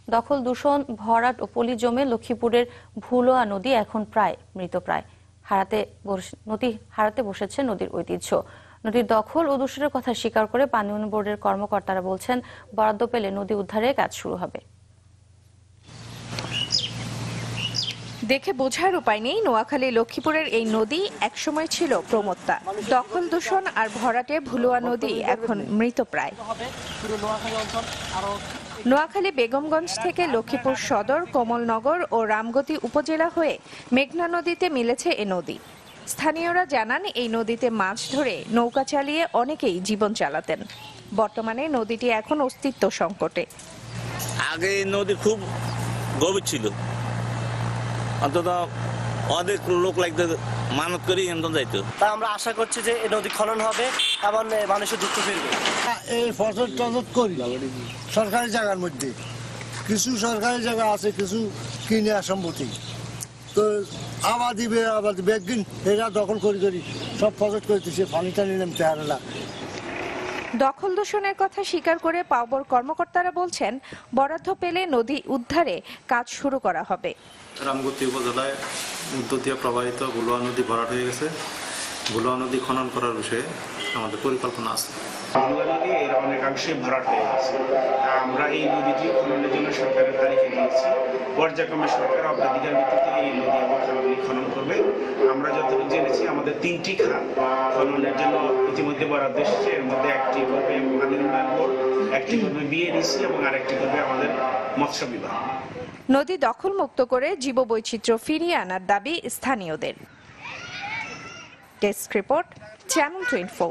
দখল দূষণ ভরাট ও পলি জমে লক্ষ্মীপুরের ভুলোয়া নদী এখন প্রায় মৃতপ্রায়। নদী হারাতে বসেছে নদীর ঐতিহ্য। নদীর দখল ও দূষণের কথা স্বীকার করে পানি উন্নয়ন বোর্ডের কর্মকর্তারা বলছেন, বরাদ্দ পেলে নদী উদ্ধারের কাজ শুরু হবে। দেখে বোঝার উপায় নেই, নোয়াখালী লক্ষ্মীপুরের এই নদী একসময় ছিল প্রমত্তা। দখল দূষণ আর ভরাটে ভুলোয়া নদী এখন মৃতপ্রায়। নোয়াখালী বেগমগঞ্জ থেকে লক্ষ্মীপুর সদর, কমলনগর ও রামগতি উপজেলা হয়ে মেঘনা নদীতে মিলেছে এ নদী। স্থানীয়রা জানান, এই নদীতে মাছ ধরে নৌকা চালিয়ে অনেকেই জীবন চালাতেন। বর্তমানে নদীটি এখন অস্তিত্ব সংকটে। আগে নদী খুব গভীর ছিল, অন্তত অনেক লোক লাগতো, মানত করি এমন যাইতো। তা আমরা আশা করছি যে এই নদী খনন হবে এবং মানুষের দুঃখ ফিরবে। এই ফসল টসল করি সরকারি জায়গার মধ্যে, কিছু সরকারি জায়গা আছে, কিছু কিনে সম্পত্তি, তো আবাদি বেগিন এরা দখল করি সব ফসল করতেছে, পানিটা নিলাম তেহারা না। দখল দূষণের কথা স্বীকার করে পাওবর কর্মকর্তারা বলছেন, বরাদ্দ পেলে নদী উদ্ধারে কাজ শুরু করা হবে। রামগতি উপজেলায় উত্তর দিয়ে প্রবাহিত ভুলোয়া নদী ভরাট হয়ে গেছে। ভুলোয়া নদী খনন করার বিষয়ে আমাদের পরিকল্পনা আছে। ভুলোয়া নদী এর অনেকাংশে ভরাট হয়ে গেছে। আমরা এই নদীটি খননের জন্য সরকারের তালিকা দিয়েছি। পর্যায়ক্রমে সরকার অগ্রাধিকার ভিত্তিতে এই নদী এবং খালগুলি খনন করবে। আমরা যতটুকু জেনেছি, আমাদের 3টি খাল খননের জন্য ইতিমধ্যে বরাদ্দ এসেছে। এর মধ্যে একটি করবে পানি উন্নয়ন বোর্ড, একটি করবে বিএডিসি এবং আরেকটি করবে আমাদের মৎস্য বিভাগ। নদী দখল মুক্ত করে জীববৈচিত্র্য ফিরিয়ে আনার দাবি স্থানীয়দের। Desk report, channel 24।